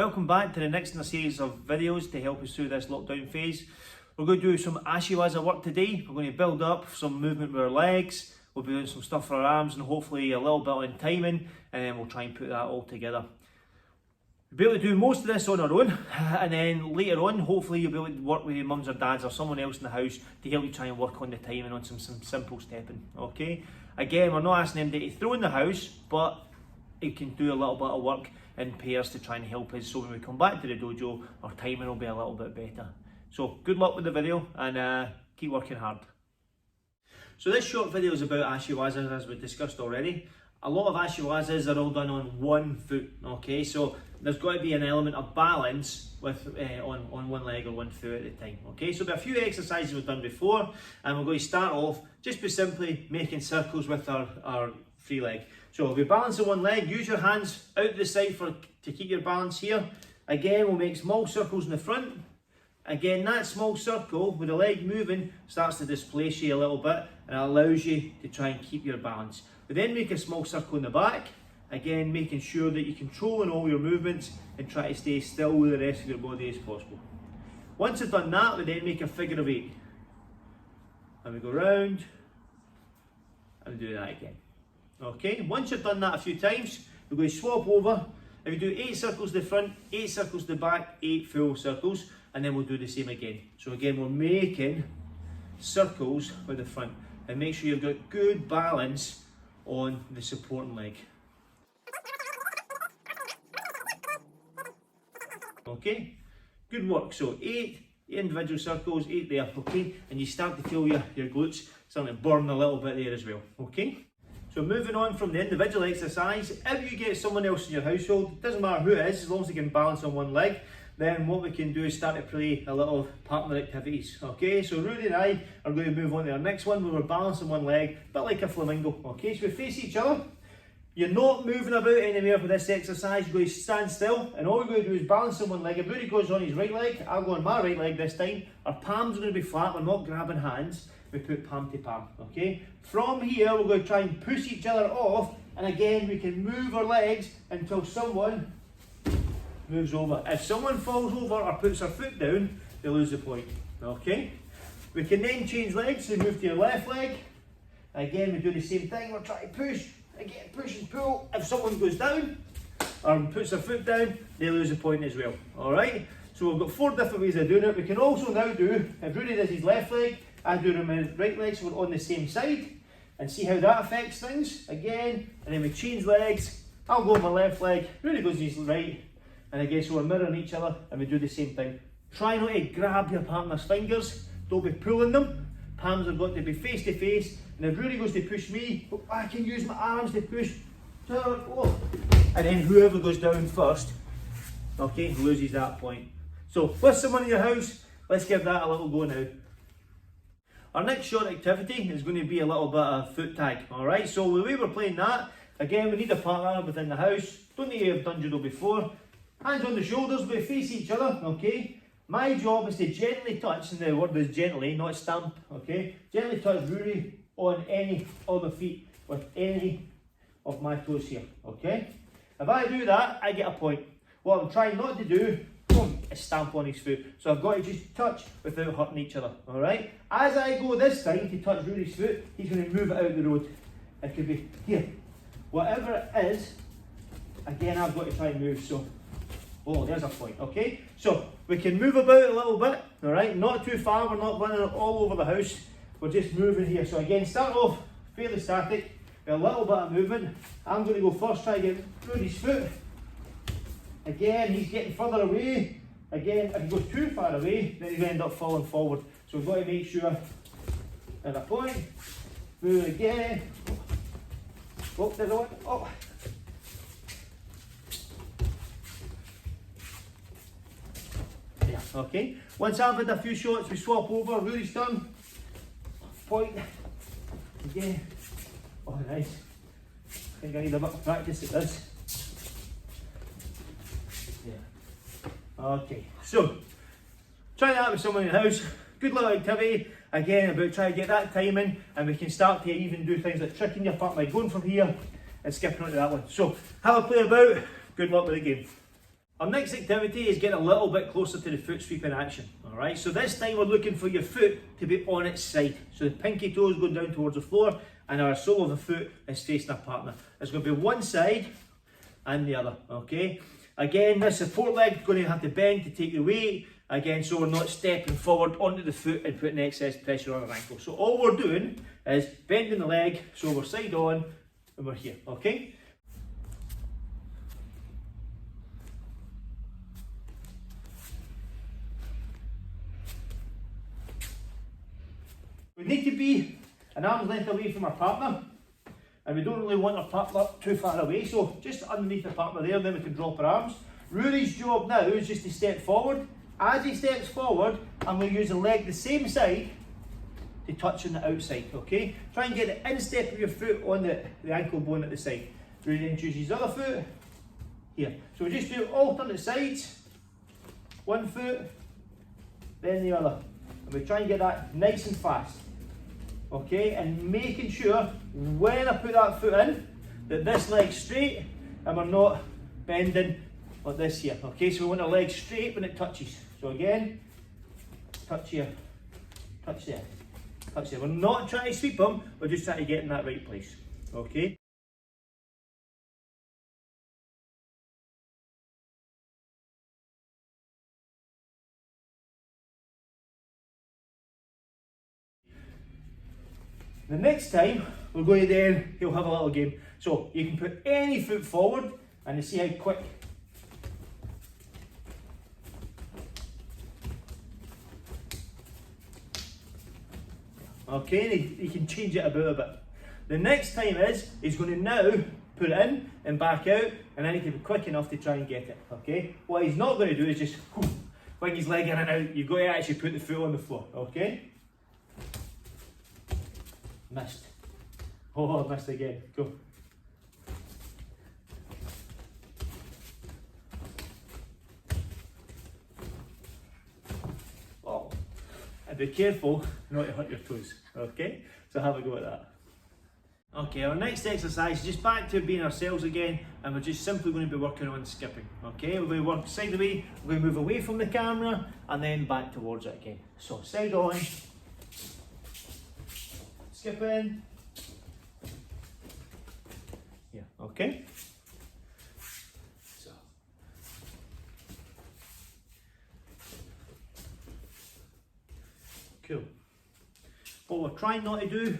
welcome back to the next in a series of videos to help us through this lockdown phase. We're going to do some Ashiwaza work today. We're going to build up some movement with our legs, we'll be doing some stuff for our arms and hopefully a little bit on timing, and then we'll try and put that all together. We'll be able to do most of this on our own, and then later on hopefully you'll be able to work with your mums or dads or someone else in the house to help you try and work on the timing on some simple stepping, okay? Again, we're not asking them to throw in the house, but it can do a little bit of work in pairs to try and help us, so when we come back to the dojo, our timing will be a little bit better. So good luck with the video and keep working hard. So this short video is about Ashiwazas, as we discussed already. A lot of Ashiwazas are all done on one foot, okay? So there's got to be an element of balance with on one leg or one foot at a time, okay? So there are a few exercises we've done before, and we're going to start off just by simply making circles with our free leg. So if we balance on one leg, use your hands out to the side to keep your balance here. Again, we'll make small circles in the front. Again, that small circle with the leg moving starts to displace you a little bit and it allows you to try and keep your balance. We then make a small circle in the back, again making sure that you're controlling all your movements and try to stay still with the rest of your body as possible. Once you've done that, we then make a figure of 8. And we go round and do that again. Okay, once you've done that a few times, we're going to swap over. If you do 8 circles to the front, 8 circles to the back, 8 full circles, and then we'll do the same again. So again, we're making circles with the front, and make sure you've got good balance on the supporting leg. Okay, good work. So 8 individual circles, 8 there, okay, and you start to feel your glutes starting to burn a little bit there as well, okay. So moving on from the individual exercise, if you get someone else in your household, it doesn't matter who it is, as long as they can balance on one leg, then what we can do is start to play a little partner activities, okay? So Rudy and I are going to move on to our next one where we're balancing one leg, a bit like a flamingo, okay? So we face each other. You're not moving about anywhere for this exercise, you're going to stand still, and all we're going to do is balance on one leg. If Rudy goes on his right leg, I'll go on my right leg this time. Our palms are going to be flat, we're not grabbing hands. We put palm to palm, okay? From here, we're going to try and push each other off, and again, we can move our legs until someone moves over. If someone falls over or puts their foot down, they lose the point, okay? We can then change legs, so move to your left leg. Again, we do the same thing, we're trying to push, again, push and pull. If someone goes down, or puts their foot down, they lose the point as well, all right? So we've got 4 different ways of doing it. We can also now do, if Rudy does his left leg, I do them in right leg, so we're on the same side, and see how that affects things. Again, and then we change legs. I'll go on my left leg, Rudy goes his right, and again, so we're mirroring each other, and we do the same thing. Try not to grab your partner's fingers, don't be pulling them. Palms have got to be face to face, and if Rudy goes to push me, I can use my arms to push, and then whoever goes down first, okay, loses that point. So with someone in your house, let's give that a little go now. Our next short activity is going to be a little bit of foot tag, alright? So the way we're playing that, again, we need a partner within the house. Don't need to have done judo before. Hands on the shoulders, we face each other, okay? My job is to gently touch, and the word is gently, not stamp, okay? Gently touch Rudy on any of the feet with any of my toes here, okay? If I do that, I get a point. What I'm trying not to do is stamp on his foot. So I've got to just touch without hurting each other, alright? As I go this time to touch Rudy's foot, he's going to move it out the road. It could be here. Whatever it is, again, I've got to try and move, so, oh, there's a point, okay? So we can move about a little bit, alright? Not too far, we're not running all over the house. We're just moving here. So again, start off fairly static, with a little bit of movement. I'm going to go first, try to get Rudy's foot. Again, he's getting further away. Again, if he goes too far away, then he's going to end up falling forward. So we've got to make sure at a point, move again. Oh, there's one. Oh. Yeah, okay. Once I've had a few shots, we swap over. Rudy's done. Point. Again. Oh, nice. I think I need a bit of practice at this. Okay, so try that with someone in the house. Good little activity. Again, about trying to get that timing, and we can start to even do things like tricking your partner, like going from here and skipping onto that one. So have a play about. Good luck with the game. Our next activity is getting a little bit closer to the foot sweeping action. Alright, so this time we're looking for your foot to be on its side. So the pinky toe is going down towards the floor and our sole of the foot is facing our partner. It's going to be one side and the other, okay? Again, this support leg is going to have to bend to take the weight. Again, so we're not stepping forward onto the foot and putting excess pressure on our ankle. So all we're doing is bending the leg, so we're side on and we're here, okay? We need to be an arm's length away from our partner, and we don't really want our partner too far away, so just underneath the partner there, then we can drop our arms. Rudy's job now is just to step forward. As he steps forward, I'm going to use the leg the same side to touch on the outside, okay? Try and get the instep of your foot on the ankle bone at the side. Rudy then chooses his other foot here. So we just do alternate sides, one foot, then the other. And we try and get that nice and fast. Okay, and making sure when I put that foot in, that this leg's straight and we're not bending like this here. Okay, so we want our leg straight when it touches. So again, touch here, touch there, touch there. We're not trying to sweep them, we're just trying to get in that right place. Okay. The next time, we're going to then, he'll have a little game. So you can put any foot forward and you see how quick. Okay, and he can change it about a bit. The next time is, he's going to now put it in and back out, and then he can be quick enough to try and get it, okay? What he's not going to do is just wing his leg in and out. You've got to actually put the foot on the floor, okay? Missed. Oh, missed again. Go. Oh. And be careful not to hurt your toes. Okay? So have a go at that. Okay, our next exercise is just back to being ourselves again, and we're just simply going to be working on skipping. Okay, we're going to work side away, we're going to move away from the camera and then back towards it again. So side on, skip in. Yeah, okay. So. Cool. What we're trying not to do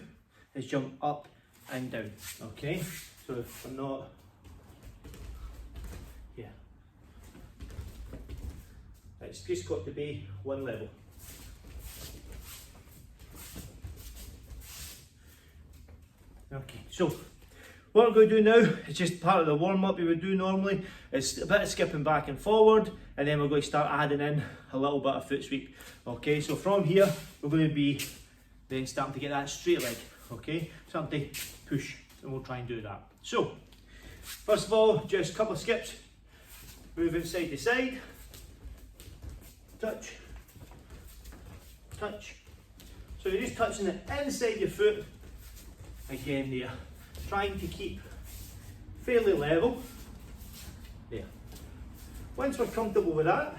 is jump up and down, okay? So if we're not, yeah. It's just got to be one level. Okay, so what I'm going to do now is just part of the warm-up we would do normally. It's a bit of skipping back and forward, and then we're going to start adding in a little bit of foot sweep. Okay, so from here, we're going to be then starting to get that straight leg. Okay, starting to push, and we'll try and do that. So, first of all, just a couple of skips, moving side to side, touch, touch. So you're just touching the inside of your foot, again there, trying to keep fairly level, there. Once we're comfortable with that,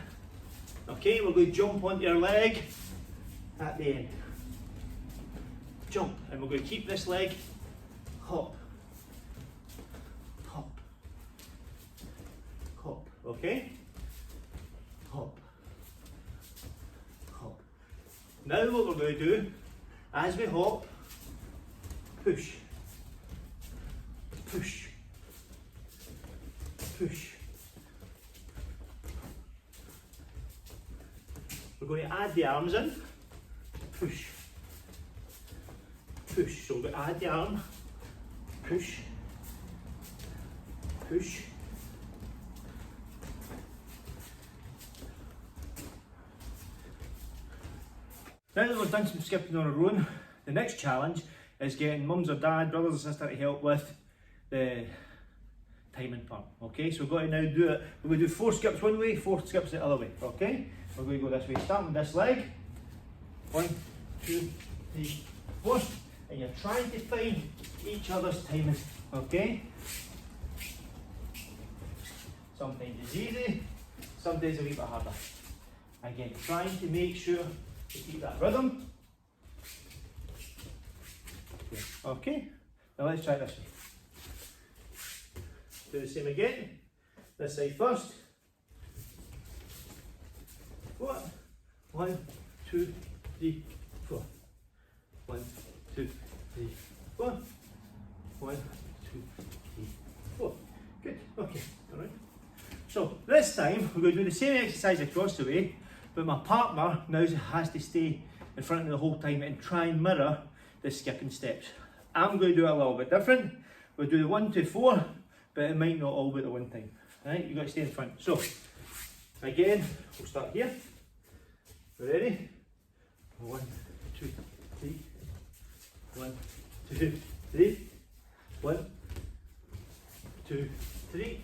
okay, we're going to jump onto your leg at the end. Jump, and we're going to keep this leg, hop, hop, hop, okay? Hop, hop. Now what we're going to do, as we hop, push, push, push. We're going to add the arms in, push, push. So we're going to add the arm, push, push. Now that we've done some skipping on our own, the next challenge is getting mums or dad, brothers or sisters to help with the timing part. Okay, so we're going to now do it. We're going to do 4 skips one way, 4 skips the other way. Okay, we're going to go this way, starting with this leg. 1, 2, 3, 4. And you're trying to find each other's timing. Okay? Sometimes it's easy, some days a wee bit harder. Again, trying to make sure you keep that rhythm. Okay, now let's try this one. Do the same again. This side first. 4. 1, 2, 3, 4. 1, 2, 3, 4. 1, 2, 3, 4. Good. Okay. All right. So this time we're going to do the same exercise across the way, but my partner now has to stay in front of me the whole time and try and mirror the skipping steps. I'm going to do it a little bit different. We'll do the 1, 2, 4, but it might not all be at the one time. Alright, you've got to stay in front. So, again, we'll start here. We ready? 1, 2, 3. 1, 2, 3. 1, 2, 3.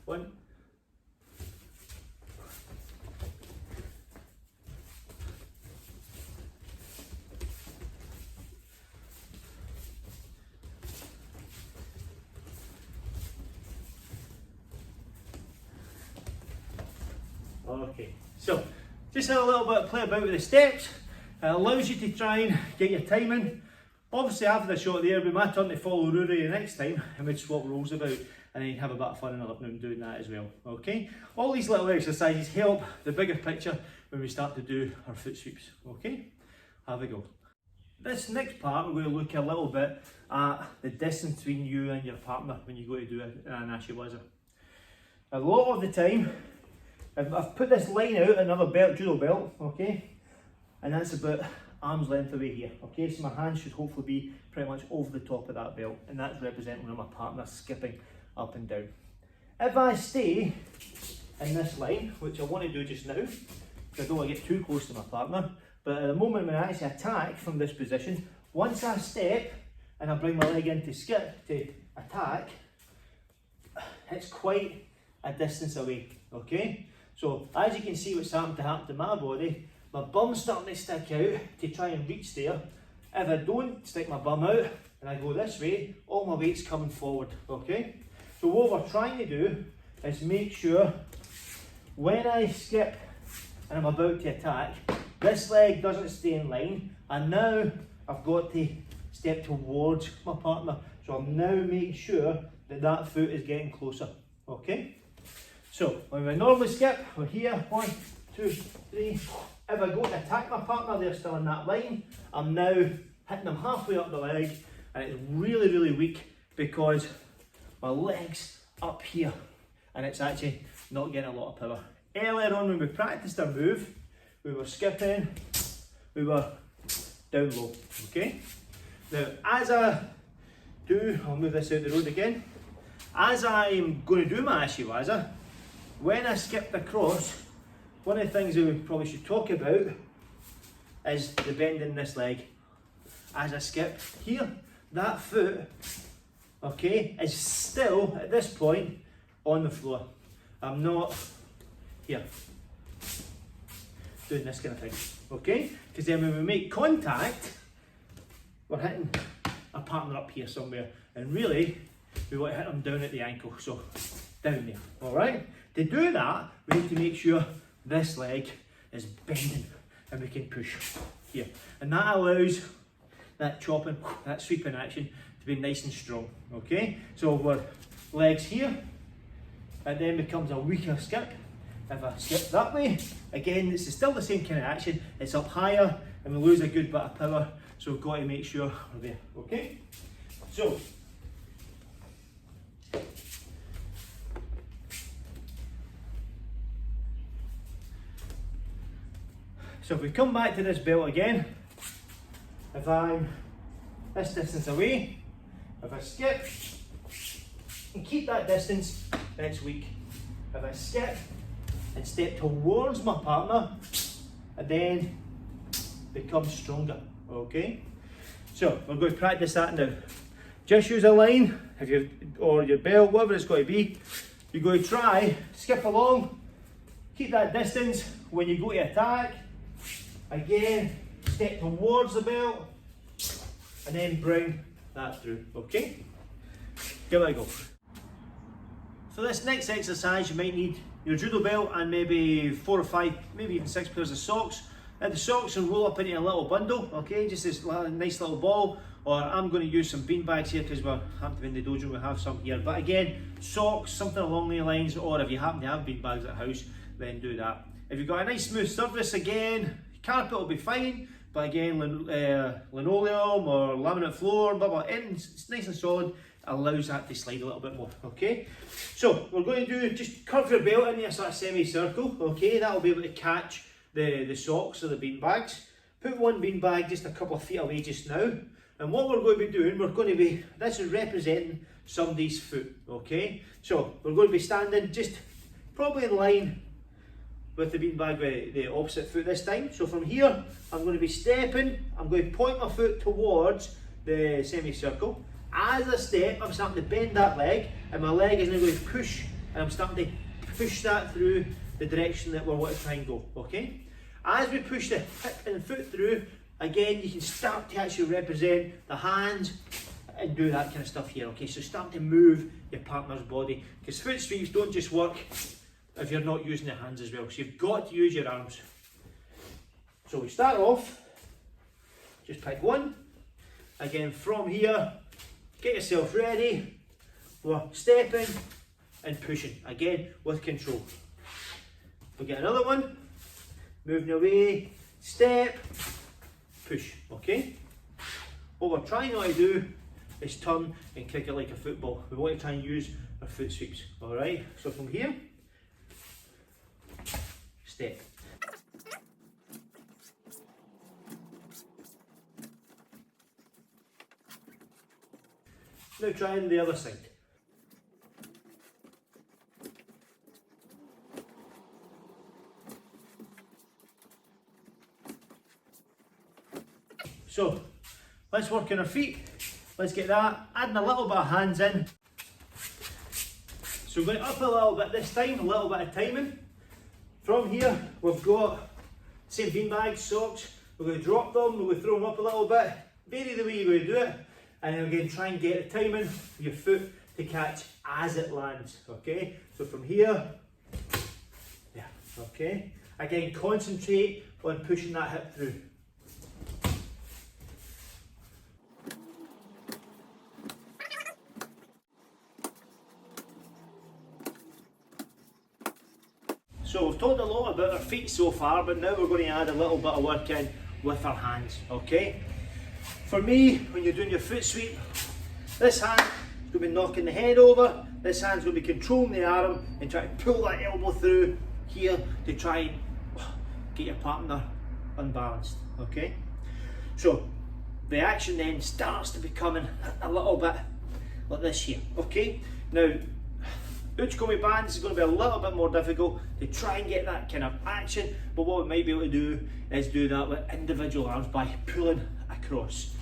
1. Okay, so just a little bit of play about with the steps. It allows you to try and get your timing. Obviously after the shot there, it'll be my turn to follow Rory the next time and we'd swap roles about and then have a bit of fun in the living room doing that as well. Okay, all these little exercises help the bigger picture when we start to do our foot sweeps. Okay, have a go. This next part we're going to look a little bit at the distance between you and your partner when you go to do an Ashi Barai. A lot of the time, I've put this line out, another belt, judo belt, okay, and that's about arm's length away here, okay, so my hand should hopefully be pretty much over the top of that belt, and that's representing when my partner's skipping up and down. If I stay in this line, which I want to do just now, because I don't want to get too close to my partner, but at the moment when I actually attack from this position, once I step and I bring my leg in to skip, to attack, it's quite a distance away, okay? So as you can see what's starting to happen to my body, my bum's starting to stick out to try and reach there. If I don't stick my bum out and I go this way, all my weight's coming forward, okay? So what we're trying to do is make sure when I skip and I'm about to attack, this leg doesn't stay in line, and now I've got to step towards my partner. So I'm now making sure that that foot is getting closer, okay? So when we normally skip, we're here, 1, 2, 3. If I go to attack my partner, they're still in that line. I'm now hitting them halfway up the leg, and it's really, really weak because my leg's up here, and it's actually not getting a lot of power. Earlier on when we practiced our move, we were skipping, we were down low, okay? Now, as I do, I'll move this out the road again. As I'm going to do my Ashi Barai, when I skip across, one of the things that we probably should talk about is the bend in this leg. As I skip here, that foot, okay, is still at this point on the floor. I'm not here doing this kind of thing, okay? Because then when we make contact, we're hitting our partner up here somewhere, and really we want to hit them down at the ankle, so down there, all right? To do that, we need to make sure this leg is bending and we can push here. And that allows that chopping, that sweeping action to be nice and strong, okay? So we're legs here, and then becomes a weaker skip. If I skip that way, again, this is still the same kind of action. It's up higher and we lose a good bit of power, so we've got to make sure we're there, okay? So, if we come back to this belt again, if I'm this distance away, if I skip and keep that distance, then it's weak. If I skip and step towards my partner, and then become stronger, okay? So we're going to practice that now. Just use a line, if you or your belt, whatever it's got to be. You're going to try, skip along, keep that distance. When you go to attack, again, step towards the belt, and then bring that through, okay? Give it a go. For this next exercise, you might need your judo belt and maybe 4 or 5, maybe even 6 pairs of socks. The socks will roll up into a little bundle, okay, just this nice little ball. Or I'm going to use some bean bags here because we're happen to be in the dojo, we have some here. But again, socks, something along the lines, or if you happen to have bean bags at house, then do that. If you've got a nice smooth surface, again, carpet will be fine. But again, linoleum or laminate floor, blah blah, it's nice and solid. Allows that to slide a little bit more, okay? So we're going to do, just curve your belt into a sort of semicircle, okay? That'll be able to catch the socks or the bean bags. Put one bean bag just a couple of feet away just now. And what we're going to be doing, this is representing somebody's foot, okay? So we're going to be standing just probably in line with the bean bag with the opposite foot this time. So from here, I'm going to be stepping, I'm going to point my foot towards the semicircle. As I step, I'm starting to bend that leg, and my leg is now going to push, and I'm starting to push that through the direction that we want to try and go, okay? As we push the hip and foot through, again, you can start to actually represent the hands and do that kind of stuff here, okay? So start to move your partner's body, because foot sweeps don't just work if you're not using your hands as well, so you've got to use your arms. So we start off, just pick one, again from here, get yourself ready, we're stepping and pushing, again with control. We'll get another one, moving away, step, push, okay? What we're trying not to do is turn and kick it like a football. We want to try and use our foot sweeps, alright? So from here, step. Now try on the other side. So let's work on our feet. Let's get that, adding a little bit of hands in. So we're going up a little bit this time, a little bit of timing. From here, we've got same bean bags, socks. We're going to drop them, we're going to throw them up a little bit. Vary the way you're going to do it. And then again, try and get the timing of your foot to catch as it lands, okay? So from here, yeah, okay? Again, concentrate on pushing that hip through. So we've talked a lot about our feet so far, but now we're going to add a little bit of work in with our hands, okay? For me, when you're doing your foot sweep, this hand is going to be knocking the head over, this hand's going to be controlling the arm and try to pull that elbow through here to try and get your partner unbalanced, okay? So the action then starts to becoming a little bit like this here, okay? Now, Uchikomi bands is going to be a little bit more difficult to try and get that kind of action, but what we might be able to do is do that with individual arms by pulling across,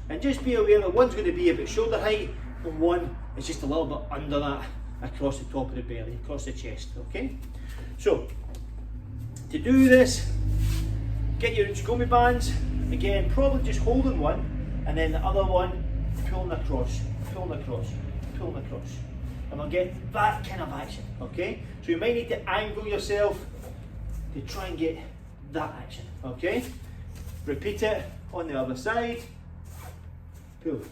and just be aware that one's going to be about shoulder height and one is just a little bit under that, across the top of the belly, across the chest, okay? So to do this, get your Uchikomi bands, again probably just holding one and then the other one pulling across, and we'll get that kind of action, okay? So you might need to angle yourself to try and get that action, okay? Repeat it on the other side. Pull,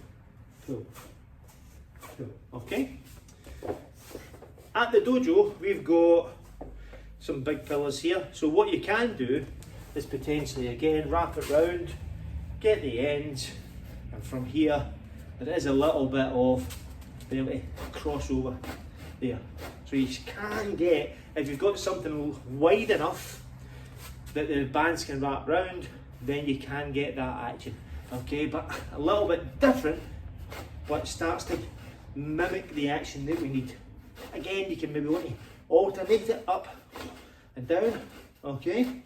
okay? At the dojo, we've got some big pillars here. So what you can do is potentially, again, wrap it round, get the ends, and from here, there is a little bit of being able to cross over there. So you can get, if you've got something wide enough that the bands can wrap round, then you can get that action, okay? But a little bit different, but starts to mimic the action that we need. Again, you can maybe want to alternate it up and down, okay?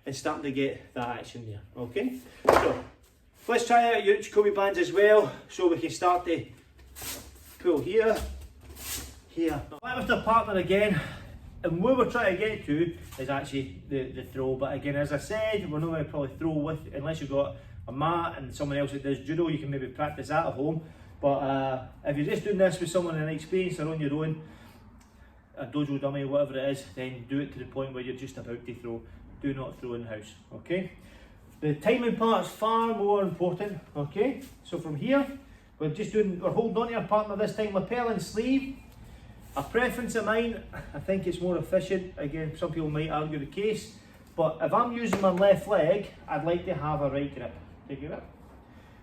And starting to get that action there, okay? So let's try out your Uchikomi bands as well, so we can start to pull here. Back with the partner again, and where we're trying to get to is actually the throw. But again, as I said, we're not going to probably throw with, unless you've got a mat and someone else that does judo, you can maybe practice that at home. But if you're just doing this with someone inexperienced or on your own, a dojo dummy, whatever it is, then do it to the point where you're just about to throw. Do not throw in the house, okay? The timing part is far more important, okay? So from here, we're holding on to our partner this time, lapel and sleeve. A preference of mine, I think it's more efficient. Again, some people might argue the case, but if I'm using my left leg, I'd like to have a right grip. Take it up.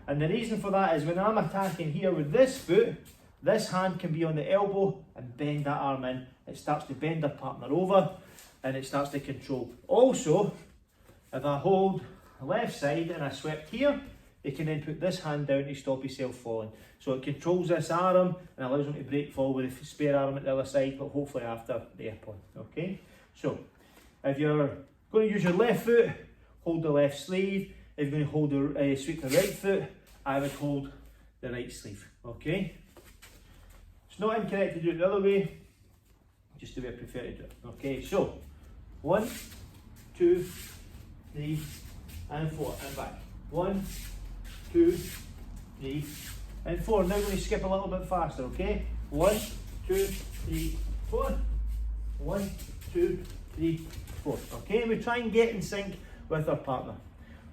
And the reason for that is when I'm attacking here with this foot, this hand can be on the elbow and bend that arm in. It starts to bend the partner over and it starts to control. Also, if I hold the left side and I swept here, you can then put this hand down to stop yourself falling. So it controls this arm and allows them to break fall with the spare arm at the other side, but hopefully after the airport, okay? So, if you're going to use your left foot, hold the left sleeve. If you're going to hold sweep the right foot, I would hold the right sleeve, okay? It's not incorrect to do it the other way, just the way I prefer to do it. Okay, so 1, 2, 3, and 4, and back. 1, 2, 3, and 4. Now we're going to skip a little bit faster, okay? 1, 2, 3, 4. 1, 2, 3, 4. Okay, and we try and get in sync with our partner.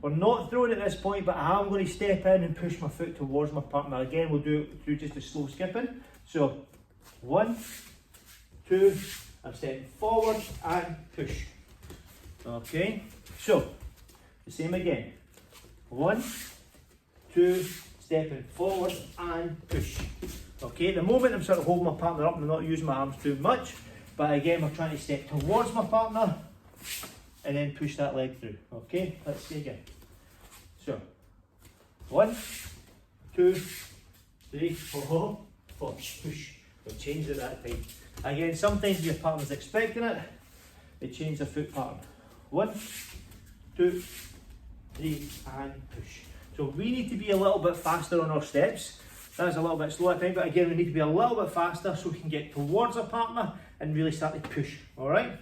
We're not throwing at this point, but I am going to step in and push my foot towards my partner. Again, we'll do it through just a slow skipping. So, 1, 2, I'm stepping forward and push. Okay, so, the same again. 1, 2, stepping forward and push. Okay, at the moment I'm sort of holding my partner up and I'm not using my arms too much. But again, we're trying to step towards my partner and then push that leg through. Okay, let's see again. So, 1, 2, 3, 4, push. We'll change it that time. Again, sometimes your partner's expecting it, they change their foot pattern. 1, 2, 3, and push. So we need to be a little bit faster on our steps. That's a little bit slow at times, but again, we need to be a little bit faster so we can get towards our partner and really start to push, all right?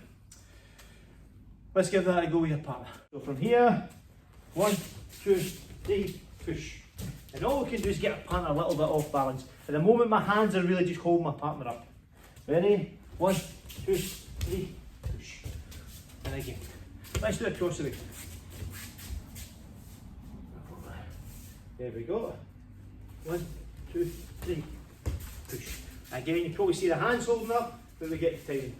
Let's give that a go with your partner. So from here, 1, 2, 3, push. And all we can do is get our partner a little bit off balance. At the moment, my hands are really just holding my partner up. Ready? 1, 2, 3, push. And again. Let's do it across the way. There we go. 1, 2, 3, push. Again, you probably see the hands holding up, but we get the timing.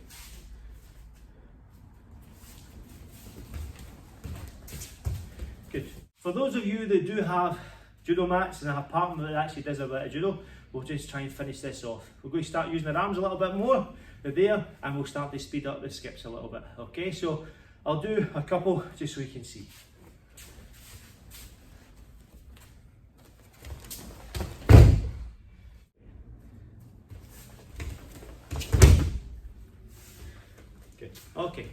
Good. For those of you that do have judo mats and have a partner that actually does a bit of judo, we'll just try and finish this off. We're going to start using our arms a little bit more there, and we'll start to speed up the skips a little bit. Okay, so I'll do a couple just so you can see. Good. Okay,